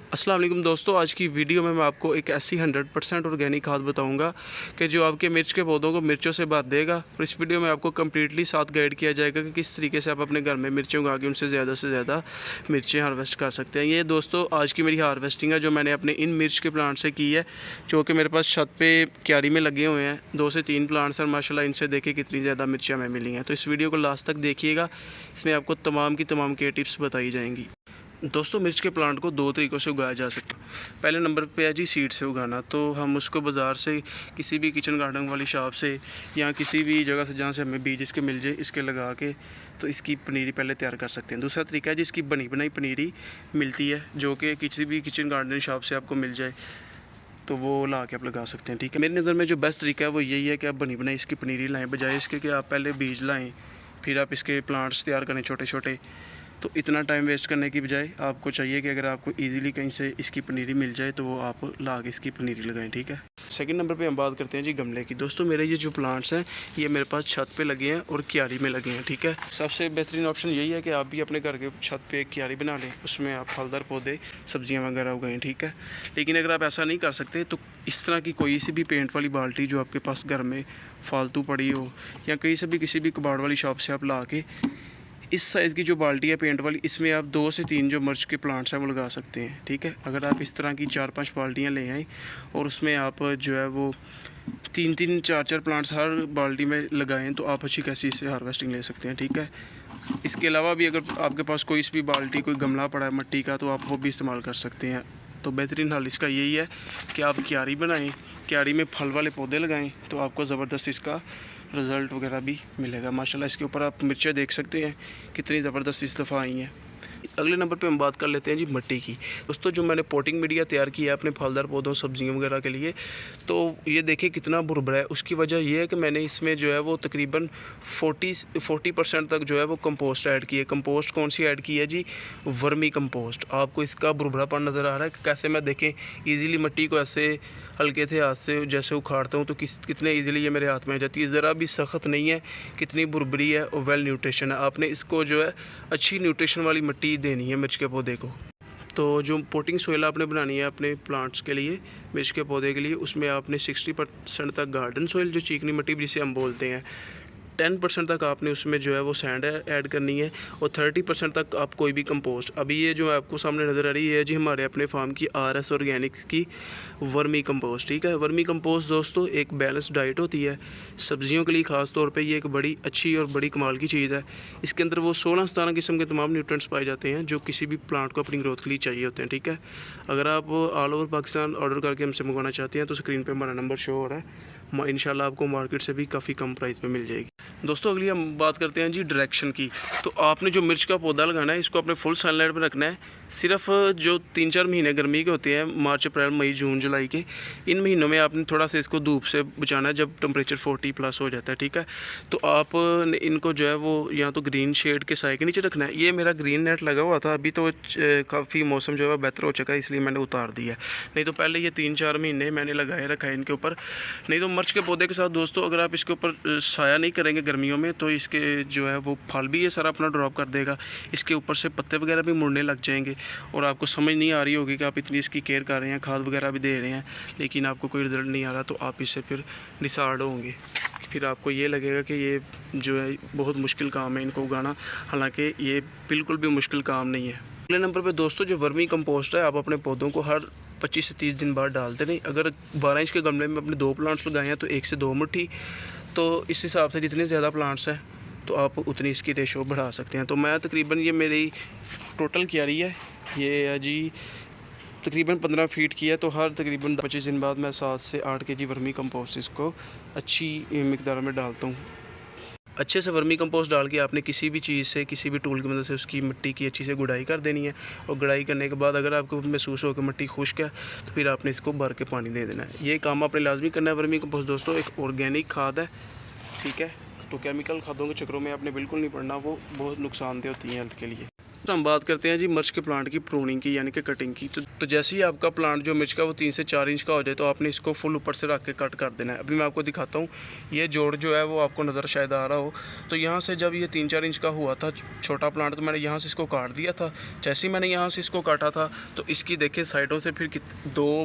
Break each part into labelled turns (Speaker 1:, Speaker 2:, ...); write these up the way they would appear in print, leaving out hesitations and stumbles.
Speaker 1: अस्सलाम वालेकुम दोस्तों, आज की वीडियो में मैं आपको एक ऐसी 100% ऑर्गेनिक खाद बताऊंगा कि जो आपके मिर्च के पौधों को मिर्चों से भर देगा। और इस वीडियो में आपको कम्प्लीटली साथ गाइड किया जाएगा कि किस तरीके से आप अपने घर में मिर्चें उगा के उनसे ज़्यादा मिर्चें हार्वेस्ट कर सकते हैं। ये दोस्तों आज की मेरी हार्वेस्टिंग है जो मैंने अपने इन मिर्च के प्लांट से की है, जो कि मेरे पास छत पे क्यारी में लगे हुए हैं। 2 से 3 प्लांट्स हैं माशाल्लाह। इनसे देखें कितनी ज़्यादा मिर्चें हमें मिली हैं। तो इस वीडियो को लास्ट तक देखिएगा, इसमें आपको तमाम की तमाम केयर टिप्स बताई जाएंगी। दोस्तों मिर्च के प्लांट को 2 तरीक़ों से उगाया जा सकता है। पहले नंबर पे है जी सीड से उगाना। तो हम उसको बाज़ार से किसी भी किचन गार्डन वाली शॉप से या किसी भी जगह से जहाँ से हमें बीज इसके मिल जाए, इसके लगा के तो इसकी पनीरी पहले तैयार कर सकते हैं। दूसरा तरीका है जिसकी बनी बनाई पनीरी मिलती है, जो कि किसी भी किचन गार्डन शॉप से आपको मिल जाए, तो वो ला के आप लगा सकते हैं। ठीक है, मेरी नज़र में जो बेस्ट तरीका है वो यही है कि आप बनी बनाई इसकी पनीरी लाएँ, बजाय इसके कि आप पहले बीज लाएँ फिर आप इसके प्लांट्स तैयार करें छोटे छोटे। तो इतना टाइम वेस्ट करने की बजाय आपको चाहिए कि अगर आपको इजीली कहीं से इसकी पनीरी मिल जाए तो वो आप ला के इसकी पनीरी लगाएं। ठीक है, सेकंड नंबर पे हम बात करते हैं जी गमले की। दोस्तों मेरे ये जो प्लांट्स हैं ये मेरे पास छत पे लगे हैं और क्यारी में लगे हैं। ठीक है, सबसे बेहतरीन ऑप्शन यही है कि आप भी अपने घर के छत पे एक क्यारी बना लें, उसमें आप फलदार पौधे सब्जियाँ वगैरह उगाएँ। ठीक है, लेकिन अगर आप ऐसा नहीं कर सकते तो इस तरह की कोई सी भी पेंट वाली बाल्टी जो आपके पास घर में फालतू पड़ी हो, या कहीं से भी किसी भी कबाड़ वाली शॉप से आप ला के इस साइज़ की जो बाल्टी है पेंट वाली, इसमें आप 2 से 3 जो मिर्च के प्लांट्स हैं वो लगा सकते हैं। ठीक है, अगर आप इस तरह की 4-5 बाल्टियाँ ले आएँ और उसमें आप जो है वो 3-3 4-4 प्लांट्स हर बाल्टी में लगाएं तो आप अच्छी खासी इससे हार्वेस्टिंग ले सकते हैं। ठीक है, इसके अलावा भी अगर आपके पास कोई भी बाल्टी कोई गमला पड़ा है मिट्टी का तो आप वो भी इस्तेमाल कर सकते हैं। तो बेहतरीन हल इसका यही है कि आप क्यारी बनाएँ, क्यारी में फल वाले पौधे लगाएँ तो आपको ज़बरदस्त इसका रिज़ल्ट वगैरह भी मिलेगा। माशाल्लाह इसके ऊपर आप मिर्चें देख सकते हैं कितनी ज़बरदस्त इस दफ़ा आई हैं। अगले नंबर पे हम बात कर लेते हैं जी मिट्टी की। दोस्तों जो मैंने पोटिंग मीडिया तैयार किया है अपने फलदार पौधों सब्जियों वगैरह के लिए, तो ये देखिए कितना भुरभुरा है। उसकी वजह यह है कि मैंने इसमें जो है वो तकरीबन 40% तक जो है वो कंपोस्ट ऐड की है। कंपोस्ट कौन सी ऐड की है जी? Vermi compost. आपको इसका भुरभुरापन नज़र आ रहा है कि कैसे मैं देखें ईज़िली मिट्टी को ऐसे हल्के थे हाथ से जैसे उखाड़ता हूँ तो कितने ईज़िली ये मेरे हाथ में आ जाती है। ज़रा भी सख्त नहीं है, कितनी भुरभुरी है और वेल न्यूट्रिशन है। आपने इसको जो है अच्छी न्यूट्रिशन वाली मिट्टी देनी है मिर्च के पौधे को। तो जो पोटिंग सोइल आपने बनानी है अपने प्लांट्स के लिए, मिर्च के पौधे के लिए, उसमें आपने 60% तक गार्डन सोइल जो चीकनी मिट्टी जिसे हम बोलते हैं, 10% तक आपने उसमें जो है वो सैंड ऐड करनी है और 30% तक आप कोई भी कंपोस्ट। अभी ये जो आपको सामने नज़र आ रही है जी हमारे अपने फार्म की RS ऑर्गेनिक्स की वर्मी कंपोस्ट। ठीक है, वर्मी कंपोस्ट दोस्तों एक बैलेंस डाइट होती है सब्जियों के लिए, ख़ास तौर पे ये एक बड़ी अच्छी और बड़ी कमाल की चीज़ है। इसके अंदर वो 16-17 किस्म के तमाम न्यूट्रिएंट्स पाए जाते हैं जो किसी भी प्लांट को अपनी ग्रोथ के लिए चाहिए होते हैं। ठीक है, अगर आप ऑल ओवर पाकिस्तान ऑर्डर करके हमसे मंगवाना चाहते हैं तो स्क्रीन पर हमारा नंबर शो हो रहा है, इंशाल्लाह आपको मार्केट से भी काफ़ी कम प्राइस पे मिल जाएगी। दोस्तों अगली हम बात करते हैं जी डायरेक्शन की। तो आपने जो मिर्च का पौधा लगाना है इसको अपने फुल सनलाइट में रखना है। सिर्फ जो 3-4 महीने गर्मी के होते हैं, मार्च अप्रैल मई जून जुलाई के, इन महीनों में आपने थोड़ा सा इसको धूप से बचाना है जब टेम्परेचर 40+ हो जाता है। ठीक है, तो आप इनको जो है वो या तो ग्रीन शेड के साए के नीचे रखना है। ये मेरा ग्रीन नेट लगा हुआ था, अभी तो काफ़ी मौसम जो है बेहतर हो चुका है इसलिए मैंने उतार दिया, नहीं तो पहले ये 3-4 महीने मैंने लगाए रखा है इनके ऊपर। नहीं तो मिर्च के पौधे के साथ दोस्तों अगर आप इसके ऊपर साया नहीं करेंगे गर्मियों में तो इसके जो है वो फल भी ये सारा अपना ड्रॉप कर देगा, इसके ऊपर से पत्ते वगैरह भी मुड़ने लग जाएंगे और आपको समझ नहीं आ रही होगी कि आप इतनी इसकी केयर कर रहे हैं, खाद वगैरह भी दे रहे हैं, लेकिन आपको कोई रिज़ल्ट नहीं आ रहा। तो आप इससे फिर डिसहार्ड होंगे, फिर आपको ये लगेगा कि ये जो है बहुत मुश्किल काम है इनको उगाना, हालाँकि ये बिल्कुल भी मुश्किल काम नहीं है। अगले नंबर पर दोस्तों जो वर्मी कंपोस्ट है आप अपने पौधों को हर 25 से 30 दिन बाद डालते नहीं। अगर 12 इंच के गमले में अपने 2 प्लांट्स लगाए हैं तो 1 से 2 मुट्ठी, तो इस हिसाब से जितने ज़्यादा प्लांट्स हैं तो आप उतनी इसकी रेशो बढ़ा सकते हैं। तो मैं तकरीबन ये मेरी टोटल क्यारी है, ये है जी तकरीबन 15 फीट की है, तो हर तकरीबन 25 दिन बाद मैं 7 से 8 kg वर्मी कंपोस्ट इसको अच्छी मिकदार में डालता हूँ। अच्छे से वर्मी कंपोस्ट डाल के आपने किसी भी चीज़ से, किसी भी टूल की मदद से उसकी मिट्टी की अच्छी से गुड़ाई कर देनी है और गुड़ाई करने के बाद अगर आपको महसूस हो कि मिट्टी खुश्क है तो फिर आपने इसको भर के पानी दे देना है। ये काम आपने लाजमी करना है। वर्मी कंपोस्ट दोस्तों एक ऑर्गेनिक खाद है। ठीक है, तो केमिकल खादों के चक्रों में आपने बिल्कुल नहीं पड़ना, वो बहुत नुकसानदेह होती हैं हेल्थ के लिए। हम बात करते हैं जी मिर्च के प्लांट की प्रूनिंग की यानी कि कटिंग की। तो जैसे ही आपका प्लांट जो मिर्च का वो 3 से 4 इंच का हो जाए तो आपने इसको फुल ऊपर से रख के कट कर देना है। अभी मैं आपको दिखाता हूँ, ये जोड़ जो है वो आपको नज़र शायद आ रहा हो। तो यहाँ से जब ये 3-4 इंच का हुआ था छोटा प्लांट, तो मैंने यहाँ से इसको काट दिया था। जैसे ही मैंने यहाँ से इसको काटा था तो इसकी देखिए साइडों से फिर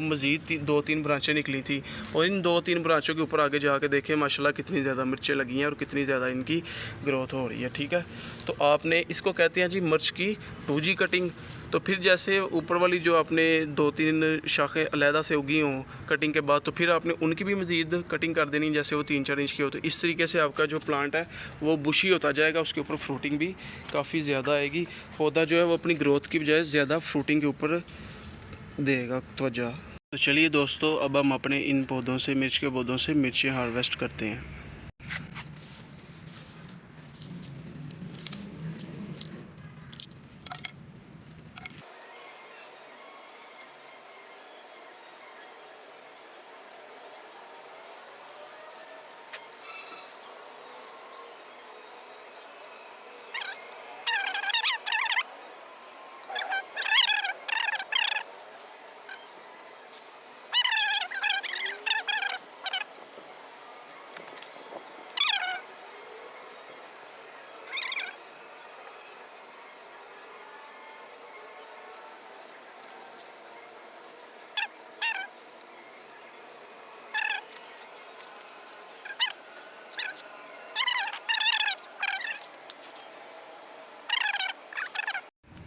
Speaker 1: मज़ीद 2-3 ब्रांचें निकली थी, और इन 2-3 ब्रांचों के ऊपर आगे जाके देखें माशाल्लाह कितनी ज़्यादा मिर्चें लगी हैं और कितनी ज़्यादा इनकी ग्रोथ हो रही है। ठीक है, तो आपने इसको कहते हैं जी मिर्च की 2G कटिंग। तो फिर जैसे ऊपर वाली जो आपने 2-3 शाखें अलहदा से उगी हों कटिंग के बाद, तो फिर आपने उनकी भी मज़ीद कटिंग कर देनी, जैसे वो 3-4 इंच की हो। तो इस तरीके से आपका जो प्लांट है वो बुशी होता जाएगा, उसके ऊपर फ्रूटिंग भी काफ़ी ज़्यादा आएगी। पौधा जो है वो अपनी ग्रोथ की बजाय ज़्यादा फ्रूटिंग के ऊपर देगा तवज्जो। तो चलिए दोस्तों, अब हम अपने इन पौधों से, मिर्च के पौधों से मिर्चें हार्वेस्ट करते हैं।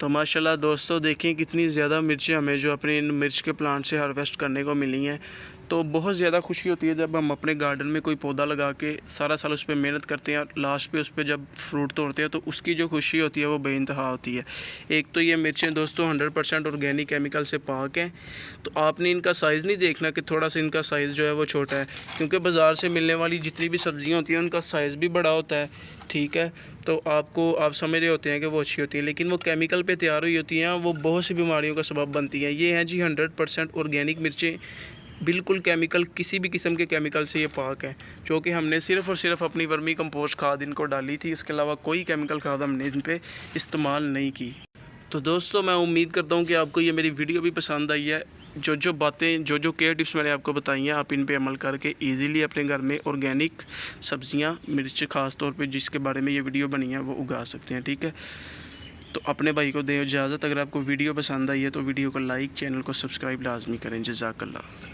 Speaker 1: तो माशाल्लाह दोस्तों देखें कितनी ज़्यादा मिर्चें हमें जो अपने इन मिर्च के प्लांट से हार्वेस्ट करने को मिली हैं। तो बहुत ज़्यादा खुशी होती है जब हम अपने गार्डन में कोई पौधा लगा के सारा साल उस पर मेहनत करते हैं और लास्ट पे उस पर जब फ्रूट तोड़ते हैं तो उसकी जो खुशी होती है वो बेइंतहा होती है। एक तो ये मिर्चें दोस्तों 100% ऑर्गेनिक केमिकल से पाक हैं। तो आपने इनका साइज़ नहीं देखना कि थोड़ा सा इनका साइज़ जो है वो छोटा है, क्योंकि बाज़ार से मिलने वाली जितनी भी सब्ज़ियाँ होती हैं उनका साइज़ भी बड़ा होता है। ठीक है, तो आप समझ रहे होते हैं कि वो अच्छी होती हैं, लेकिन वो केमिकल पे तैयार हुई होती हैं, वो बहुत सी बीमारियों का सबब बनती हैं। ये हैं जी 100% ऑर्गेनिक मिर्चें, बिल्कुल केमिकल, किसी भी किस्म के केमिकल से ये पाक है, जो कि हमने सिर्फ़ और सिर्फ अपनी वर्मी कंपोस्ट खाद इनको डाली थी। इसके अलावा कोई केमिकल खाद हमने इन पर इस्तेमाल नहीं की। तो दोस्तों मैं उम्मीद करता हूँ कि आपको ये मेरी वीडियो भी पसंद आई है। जो बातें, जो केयर टिप्स मैंने आपको बताई हैं, आप इन पे अमल करके इजीली अपने घर में ऑर्गेनिक सब्जियां, मिर्च ख़ास तौर पे जिसके बारे में ये वीडियो बनी है, वो उगा सकते हैं। ठीक है, तो अपने भाई को दें इजाज़त। अगर आपको वीडियो पसंद आई है तो वीडियो को लाइक, चैनल को सब्सक्राइब लाजमी करें। जज़ाकल्लाह।